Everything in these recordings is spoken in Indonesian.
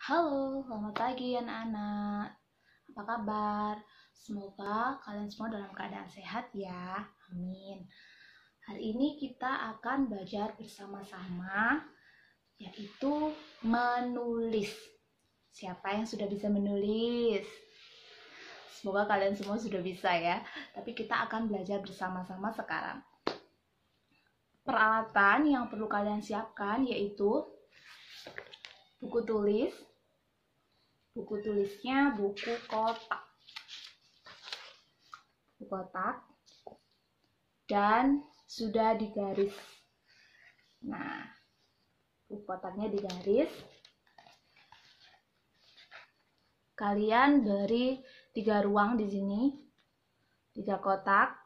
Halo, selamat pagi anak-anak. Apa kabar? Semoga kalian semua dalam keadaan sehat ya. Amin. Hari ini kita akan belajar bersama-sama, yaitu menulis. Siapa yang sudah bisa menulis? Semoga kalian semua sudah bisa ya. Tapi kita akan belajar bersama-sama sekarang. Peralatan yang perlu kalian siapkan yaitu buku tulis. Buku tulisnya buku kotak. Buku kotak dan sudah digaris. Nah, buku kotaknya digaris. Kalian beri 3 ruang di sini. 3 kotak.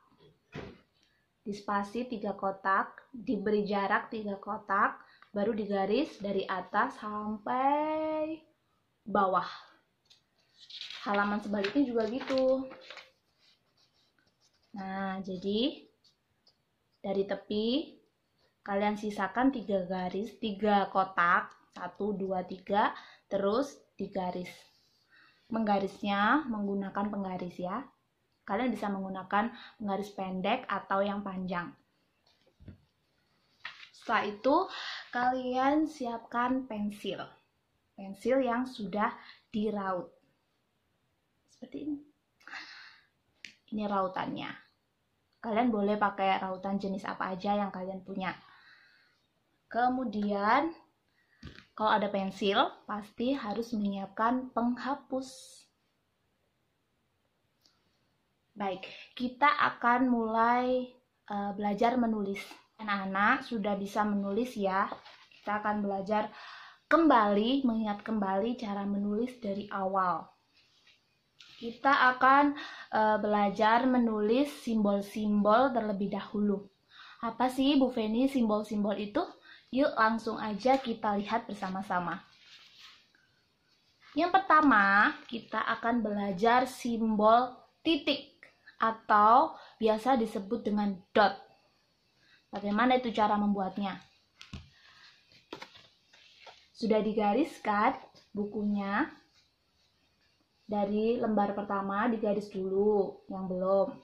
Di spasi 3 kotak, diberi jarak 3 kotak, baru digaris dari atas sampai bawah. Halaman sebaliknya juga gitu. Nah, jadi dari tepi kalian sisakan 3 garis, 3 kotak, 1, 2, 3, terus digaris. Menggarisnya menggunakan penggaris ya. Kalian bisa menggunakan penggaris pendek atau yang panjang. Setelah itu kalian siapkan pensil. Pensil yang sudah diraut. Seperti ini. Ini rautannya. Kalian boleh pakai rautan jenis apa aja yang kalian punya. Kemudian, kalau ada pensil, pasti harus menyiapkan penghapus. Baik, kita akan mulai belajar menulis. Anak-anak sudah bisa menulis ya. Kita akan belajar kembali, mengingat kembali cara menulis dari awal. Kita akan belajar menulis simbol-simbol terlebih dahulu. Apa sih Bu Feni simbol-simbol itu? Yuk langsung aja kita lihat bersama-sama. Yang pertama, kita akan belajar simbol titik atau biasa disebut dengan dot. Bagaimana itu cara membuatnya? Sudah digariskan bukunya? Dari lembar pertama digaris dulu, yang belum.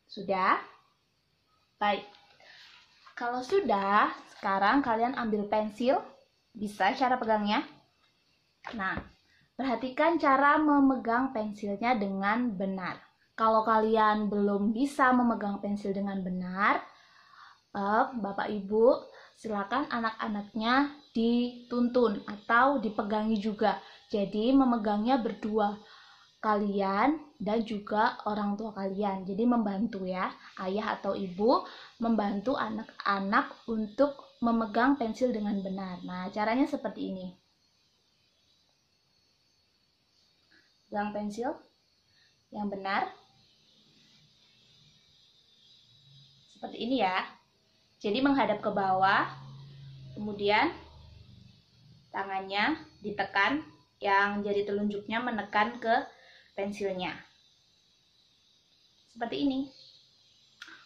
Sudah? Baik. Kalau sudah, sekarang kalian ambil pensil. Bisa cara pegangnya? Nah, perhatikan cara memegang pensilnya dengan benar. Kalau kalian belum bisa memegang pensil dengan benar, Bapak Ibu, silakan anak-anaknya dituntun atau dipegangi juga. Jadi memegangnya berdua, kalian dan juga orang tua kalian. Jadi membantu ya, ayah atau ibu membantu anak-anak untuk memegang pensil dengan benar. Nah, caranya seperti ini. Pegang pensil yang benar. Seperti ini ya. Jadi menghadap ke bawah, kemudian tangannya ditekan, yang jari telunjuknya menekan ke pensilnya. Seperti ini.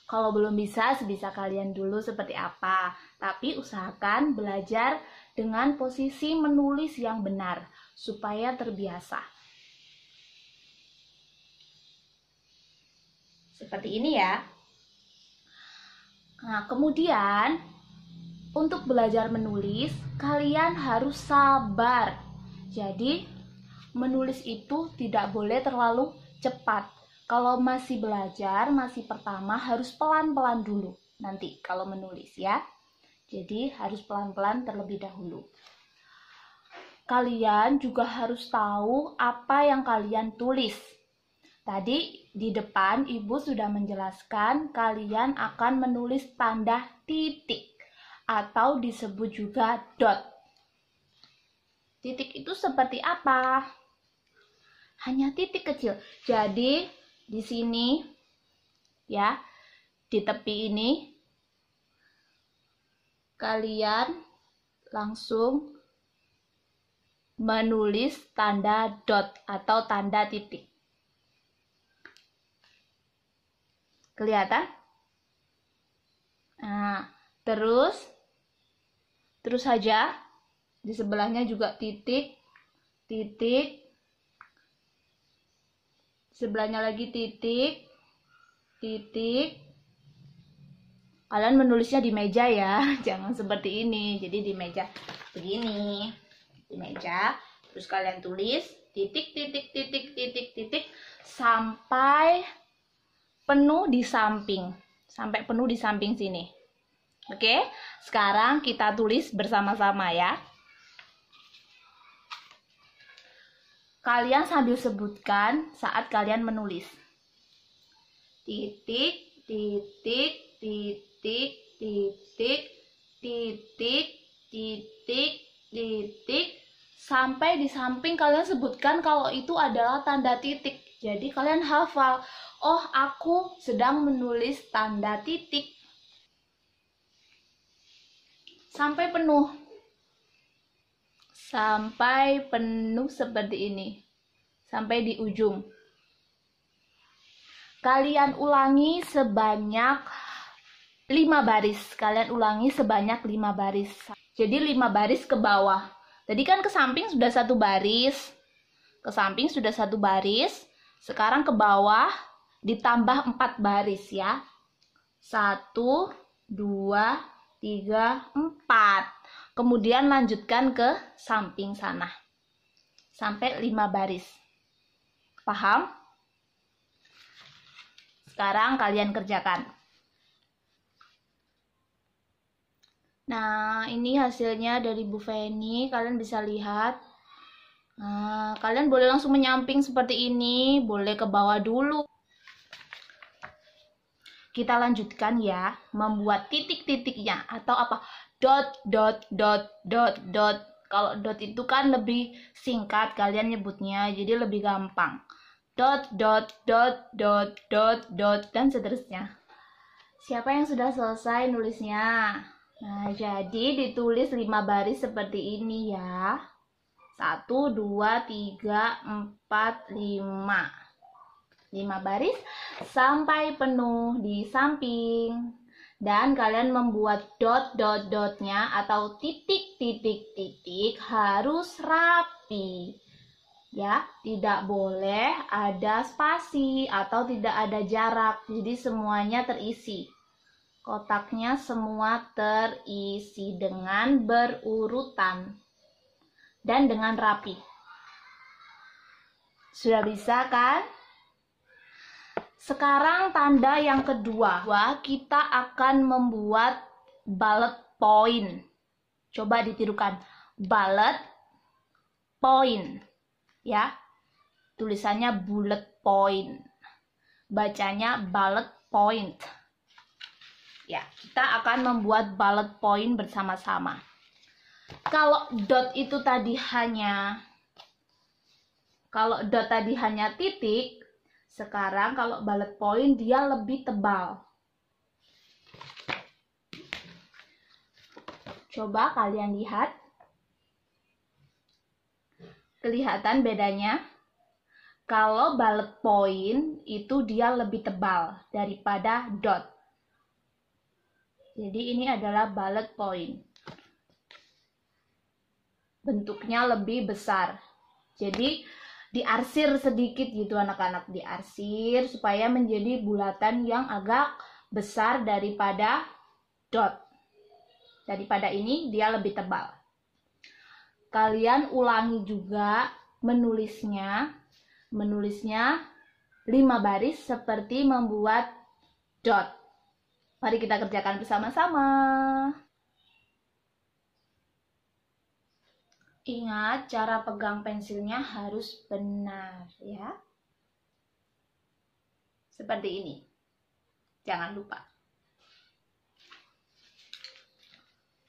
Kalau belum bisa, sebisa kalian dulu seperti apa. Tapi usahakan belajar dengan posisi menulis yang benar, supaya terbiasa. Seperti ini ya. Nah, kemudian untuk belajar menulis, kalian harus sabar. Jadi, menulis itu tidak boleh terlalu cepat. Kalau masih belajar, masih pertama, harus pelan-pelan dulu. Nanti kalau menulis ya. Jadi, harus pelan-pelan terlebih dahulu. Kalian juga harus tahu apa yang kalian tulis. Tadi di depan Ibu sudah menjelaskan kalian akan menulis tanda titik atau disebut juga dot. Titik itu seperti apa? Hanya titik kecil. Jadi di sini ya, di tepi ini kalian langsung menulis tanda dot atau tanda titik. Kelihatan? Nah, terus saja Di sebelahnya juga titik, titik. Sebelahnya lagi titik, titik. Kalian menulisnya di meja ya, jangan seperti ini. Jadi di meja begini, di meja. Terus kalian tulis titik, titik, titik, titik, titik sampai penuh di samping, sampai penuh di samping sini. Oke, sekarang kita tulis bersama-sama ya. Kalian sambil sebutkan saat kalian menulis. Titik, titik, titik, titik, titik, titik, titik. Sampai di samping kalian sebutkan kalau itu adalah tanda titik. Jadi kalian hafal, oh aku sedang menulis tanda titik. Sampai penuh. Sampai penuh seperti ini, sampai di ujung. Kalian ulangi sebanyak 5 baris. Kalian ulangi sebanyak 5 baris. Jadi 5 baris ke bawah. Tadi kan ke samping sudah 1 baris. Ke samping sudah 1 baris. Sekarang ke bawah ditambah 4 baris ya. 1, 2, 3, 4. Kemudian lanjutkan ke samping sana. Sampai 5 baris. Paham? Sekarang kalian kerjakan. Nah, ini hasilnya dari Bu Feni. Kalian bisa lihat. Nah, kalian boleh langsung menyamping seperti ini. Boleh ke bawah dulu. Kita lanjutkan ya. Membuat titik-titiknya. Atau apa? Dot, dot, dot, dot, dot. Kalau dot itu kan lebih singkat kalian nyebutnya, jadi lebih gampang. Dot, dot, dot, dot, dot, dot, dan seterusnya. Siapa yang sudah selesai nulisnya? Nah, jadi ditulis 5 baris seperti ini ya. 1, 2, 3, 4, 5. 5 baris sampai penuh di samping. Dan kalian membuat dot-dot-dotnya atau titik-titik-titik harus rapi. Ya, tidak boleh ada spasi atau tidak ada jarak. Jadi semuanya terisi. Kotaknya semua terisi dengan berurutan dan dengan rapi. Sudah bisa kan? Sekarang tanda yang kedua, kita akan membuat bullet point. Coba ditirukan, bullet point, ya. Tulisannya bullet point, bacanya bullet point. Ya, kita akan membuat bullet point bersama-sama. Kalau dot tadi hanya titik. Sekarang kalau bullet point dia lebih tebal. Coba kalian lihat. Kelihatan bedanya? Kalau bullet point itu dia lebih tebal daripada dot. Jadi ini adalah bullet point. Bentuknya lebih besar. Jadi diarsir sedikit gitu anak-anak, diarsir supaya menjadi bulatan yang agak besar daripada dot. Daripada ini dia lebih tebal. Kalian ulangi juga menulisnya 5 baris seperti membuat dot. Mari kita kerjakan bersama-sama. Ingat, cara pegang pensilnya harus benar ya. Seperti ini. Jangan lupa.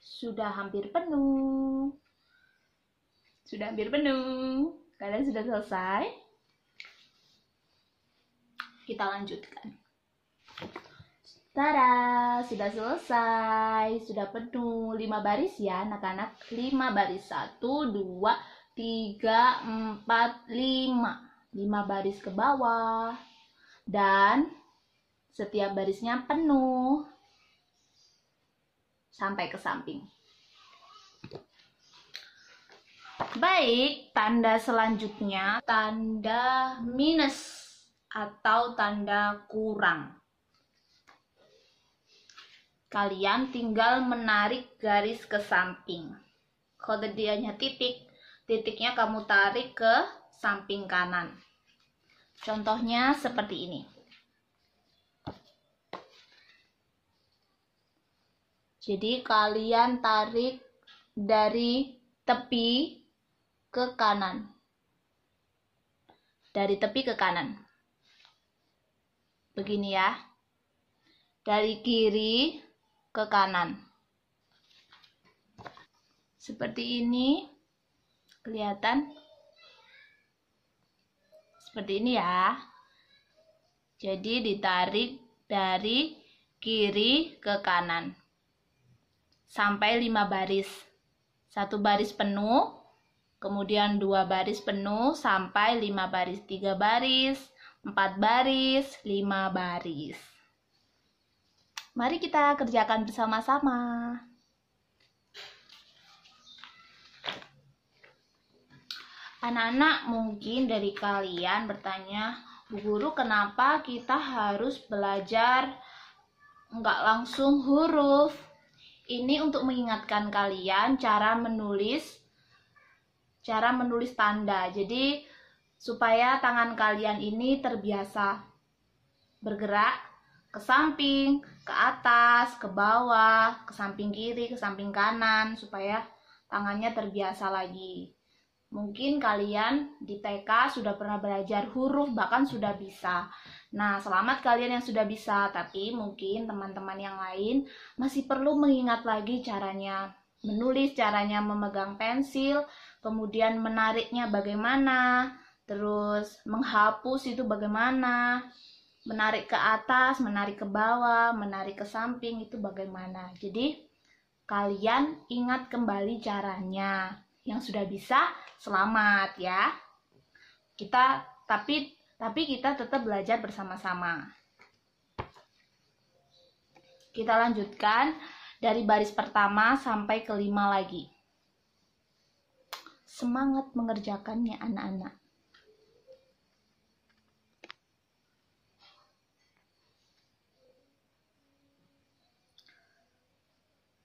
Sudah hampir penuh. Kalian sudah selesai? Kita lanjutkan. Tada, sudah selesai, sudah penuh 5 baris ya anak-anak. 5 baris, 1, 2, 3, 4, 5. 5 baris ke bawah. Dan setiap barisnya penuh sampai ke samping. Baik, tanda selanjutnya tanda minus atau tanda kurang. Kalian tinggal menarik garis ke samping. Kalau tadinya titik, titiknya kamu tarik ke samping kanan. Contohnya seperti ini. Jadi kalian tarik dari tepi ke kanan. Dari tepi ke kanan. Begini ya. Dari kiri ke kanan. Seperti ini. Kelihatan? Seperti ini ya. Jadi ditarik dari kiri ke kanan. Sampai 5 baris. 1 baris penuh, kemudian 2 baris penuh sampai 5 baris. 3 baris, 4 baris, 5 baris. Mari kita kerjakan bersama-sama. Anak-anak mungkin dari kalian bertanya, Bu Guru, kenapa kita harus belajar nggak langsung huruf? Ini untuk mengingatkan kalian cara menulis tanda. Jadi supaya tangan kalian ini terbiasa bergerak ke samping, ke atas, ke bawah, ke samping kiri, ke samping kanan, supaya tangannya terbiasa lagi. Mungkin kalian di TK sudah pernah belajar huruf, bahkan sudah bisa. Nah, selamat kalian yang sudah bisa, tapi mungkin teman-teman yang lain masih perlu mengingat lagi caranya menulis, caranya memegang pensil, kemudian menariknya bagaimana, terus menghapus itu bagaimana, menarik ke atas, menarik ke bawah, menarik ke samping itu bagaimana. Jadi, kalian ingat kembali caranya. Yang sudah bisa, selamat ya. Tapi kita tetap belajar bersama-sama. Kita lanjutkan dari baris pertama sampai ke 5 lagi. Semangat mengerjakannya anak-anak.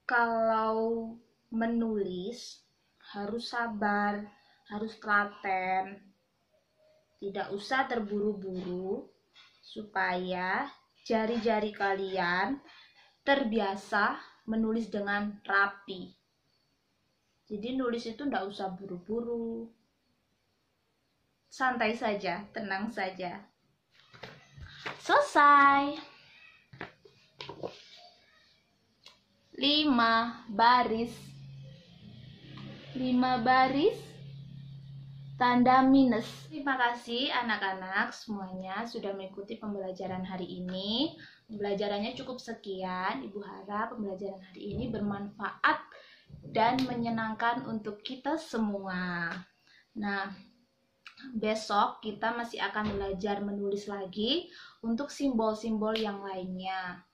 Kalau menulis harus sabar, harus telaten, tidak usah terburu-buru, supaya jari-jari kalian terbiasa menulis dengan rapi. Jadi nulis itu tidak usah buru-buru, santai saja, tenang saja. Selesai. 5 baris. 5 baris tanda minus. Terima kasih anak-anak semuanya sudah mengikuti pembelajaran hari ini. Pembelajarannya cukup sekian. Ibu harap pembelajaran hari ini bermanfaat dan menyenangkan untuk kita semua. Nah, besok kita masih akan belajar menulis lagi untuk simbol-simbol yang lainnya.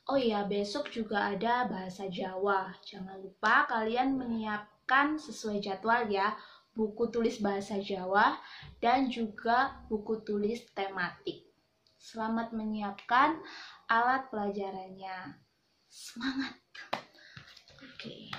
Oh iya, besok juga ada bahasa Jawa. Jangan lupa kalian menyiapkan sesuai jadwal ya, buku tulis bahasa Jawa dan juga buku tulis tematik. Selamat menyiapkan alat pelajarannya. Semangat. Oke.